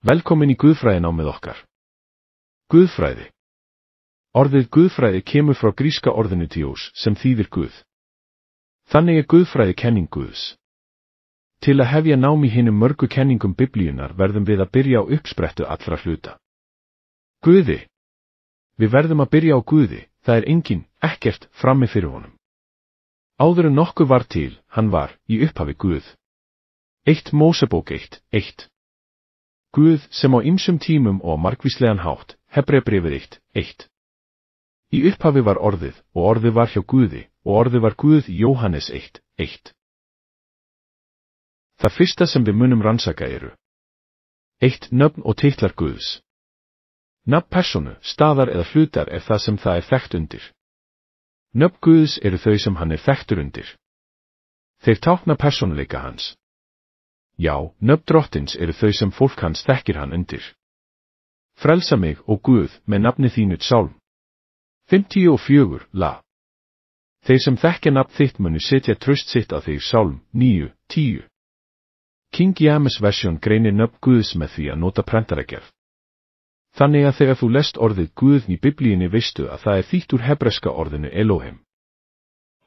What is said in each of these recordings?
Velkomin í guðfræðinámið okkar. Guðfræði. Orðið guðfræði kemur frá gríska orðinu theos sem þýðir Guð. Þannig guðfræði kenning Guðs. Til að hefja nám í hinum mörgu kenningum Biblíunnar verðum við að byrja á uppsprettu allra hluta. Guði. Við verðum að byrja á Guði, það enginn, ekkert, frammi fyrir honum. Áður en nokkuð var til, hann var, í upphafi Guð. 1 Mósebók 1:1. Guð sem á ýmsum tímum og á margvíslegan hátt, Hebreabréfið 1:1. Í upphafi var orðið, og orðið var hjá Guði, og orðið var Guð, Jóhannes 1:1. Það fyrsta sem við munum rannsaka eru 1. Nöfn og titlar Guðs. Nafn persónu, staðar eða hlutar er það sem það er þekkt undir. Nöfn Guðs eru þau sem hann er þekktur undir. Þeir tákna persónuleika hans. Já, nöfn Drottins eru þau sem fólk hans þekkir hann undir. Frelsa mig, ó Guð, með nafni þínu Sálm 54, la. Þeir sem þekkja nafn þitt munu setja traust sitt á þig Sálm 9:10. King James Version greinir nöfn Guðs með því að nota prentaragerð. Þannig að þegar þú lest orðið Guð í Biblíunni veistu að það er þýtt úr hebreska orðinu Elohim.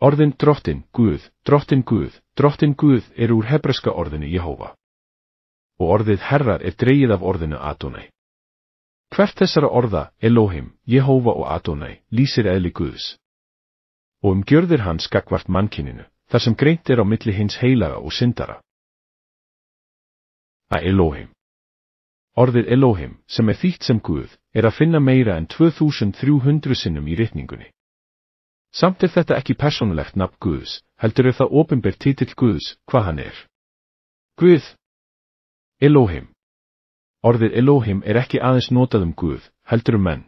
Orðin Drottin, Guð, Drottin Guð, Drottin Guð eru úr hebreska orðinu Jehóva. Og orðið Herrar er dregið af orðinu Adonai. Hvert þessara orða, Elohim, Jehóva og Adonai, lýsir eðli Guðs. Og gjörðir hans gagnvart mannkyninu, þar sem greint er á milli hins heilaga og syndara. Elohim. Orðið Elohim, sem er þýtt sem Guð, er að finna meira en 2300 sinnum í ritningunni. Samt er þetta ekki persónulegt nafn Guðs, heldur er það opinber titill Guðs, hvað hann er. Guð. Elohim. Orðið Elohim er ekki aðeins notað Guð, heldur menn.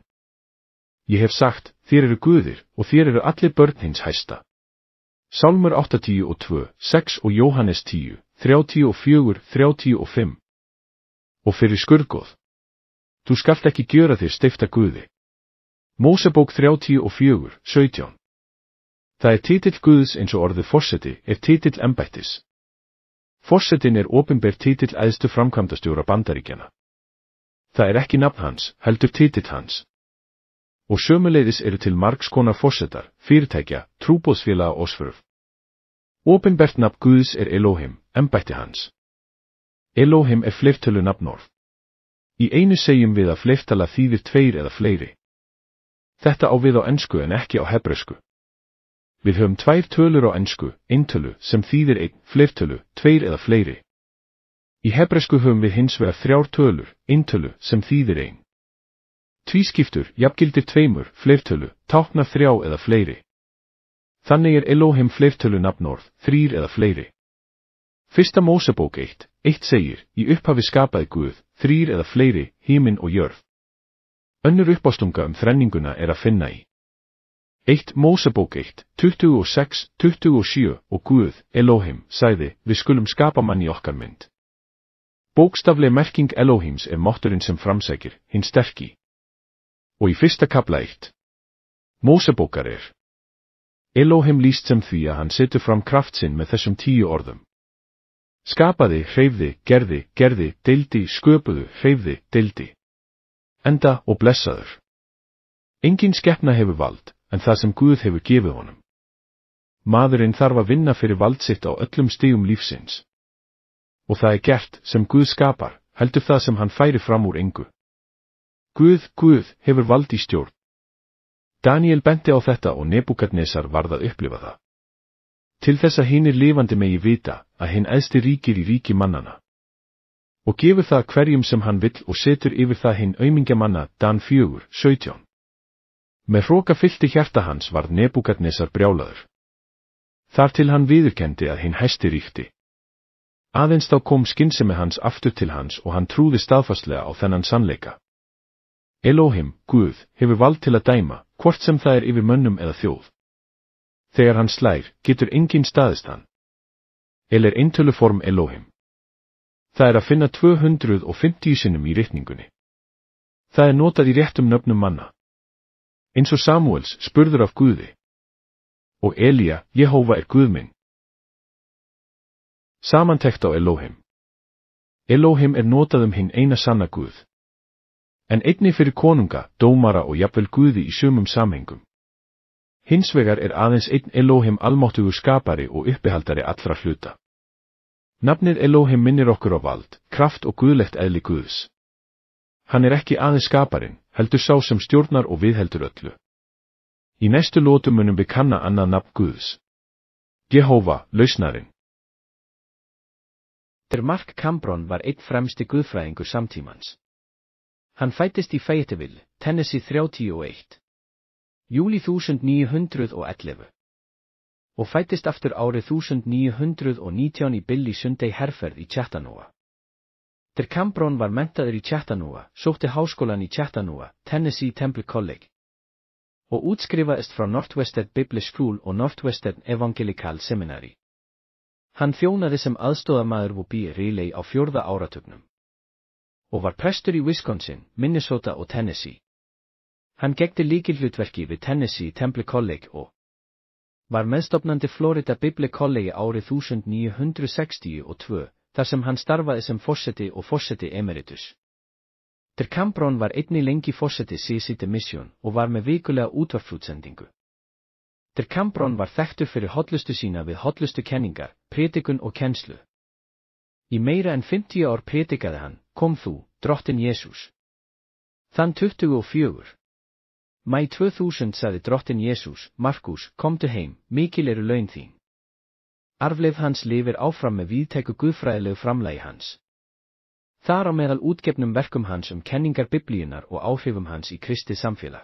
Ég hef sagt, þér eru guðir, og þér eru allir börn hins hæsta. Sálmur 82:6 og Jóhannes 10:34-35. Og fyrir skurðgoð. Þú skalt ekki gjöra þér stifta Guði. Mósebók 34:17. Það er titill Guðs eins og orðið forseti er titill embættis. Forsetin er opinber titill æðstu framkvæmdastjóra Bandaríkjanna. Það er ekki nafn hans, heldur titill hans. Og sömuleiðis eru til margs konar forsetar, fyrirtækja, trúboðsfélaga og svörf. Opinbert nafn Guðs er Elohim, embætti hans. Elohim er fleirtölu nafnorð. Í einu segjum við að fleirtala þýðir 2 eða fleiri. Þetta á við á ensku en ekki á hebresku. Við höfum 2 tölur á ensku, eintölu sem þýðir 1, fleirtölu, 2 eða fleiri. Í hebresku höfum við hins vegar 3 tölur, eintölu sem þýðir 1. Tvískiptur, jafngildir 2, fleirtölu, táknar 3 eða fleiri. Þannig er Elohim fleirtölu nafnorð, 3 eða fleiri. 1. Mósebók 1:1 segir, í upphafi skapaði Guð, 3 eða fleiri, himinn og jörð. Önnur uppástunga þrenninguna er að finna í 1. Mósebók 1:26-27 og Guð, Elohim, sagði, við skulum skapa mann í okkar mynd. Bókstafleg merking Elohims er mátturinn sem framsækir, hinn sterki. Og í 1. kafla 1. Mósebókar er Elohim lýst sem því að hann setur fram kraft sinn með þessum 10 orðum. Skapaði, hreyfði, gerði, deildi, sköpuðu, hreyfði, deildi. Enda og blessaður. Engin skepna hefur vald, en það sem Guð hefur gefið honum. Maðurinn þarf að vinna fyrir vald sitt á öllum stigum lífsins. Og það er gert, sem Guð skapar, heldur það sem hann færi fram úr engu. Guð hefur vald í stjórn. Daniel benti á þetta og Nebúkadnesar varð að upplifa það. Til þess að hinir lifandi megi vita, að hinn æðsti ríkir í ríki mannana. Og gefur það hverjum sem hann vill og setur yfir það hinn aumingja manna, Dan 4:17. Með hroka fyllti hjarta hans varð Nebúkadnesar brjálaður. Þar til hann viðurkenndi að hinn hæsti ríkti. Aðeins þá kom skynsemi hans aftur til hans og hann trúði staðfastlega á þennan sannleika. Elohim, Guð, hefur vald til að dæma, hvort sem það er yfir mönnum eða þjóð. Þegar hann slær, getur enginn staðist hann. Er eintöluform Elohim. Það er að finna 250 sinnum í ritningunni. Það er notað í réttum nöfnum manna. Eins og Samúels spurður af Guði. Og Elía, Jehóva er Guð minn. Samantekt á Elohim. Elohim notað hinn eina sanna Guð. En einnig fyrir konunga, dómara og jafnvel Guði í sumum samhengum. Hins vegar aðeins einn Elohim almáttugur skapari og uppihaldari allra hluta. Nafnið Elohim minnir okkur á vald, kraft og guðlegt eðli Guðs. Hann ekki aðeins skaparinn, heldur sá sem stjórnar og viðheldur öllu. Í næstu lotu munum við kanna annað nafn Guðs. Jehóva, lausnarinn. Mark Cameron var einn fremsti guðfræðingur samtímans. Hann fæddist í Fayetteville, Tennessee 31. júlí 1911. Og fæddist aftur árið 1919 í Billy Sunday herferð í Chattanooga. Cameron var menntaður í Chattanooga, sótti háskólan í Chattanooga, Tennessee Temple College. Og útskrifaðist frá Northwestern Biblical School og Northwestern Evangelical Seminary. Hann þjónaði sem aðstoðarmaður við Riley á 4. áratugnum. Og var prestur í Wisconsin, Minnesota og Tennessee. Hann gegndi lykilhlutverki við Tennessee Temple College og var meðstofnandi Florida Biblical College árið 1962, þar sem hann starfaði sem forseti og forseti emeritus. Cameron var einnig lengi forseti CC Mission og var með vikulega útvarpsútsendingu. Cameron var þekktur fyrir hollustu sína við hollustu kenningar, prédikun og kennslu. Í meira en 50 ár prédikaði hann, kom þú, Drottinn Jesús. Þann 24. Maí 2000 sagði Drottinn Jesús, Markus, komdu heim, mikil laun þín. Arfleifð hans lifir áfram með víðtæku guðfræðilegu framlagi hans. Þar á meðal útgefnum verkum hans kenningar Biblíunnar og áhrifum hans í kristið samfélag.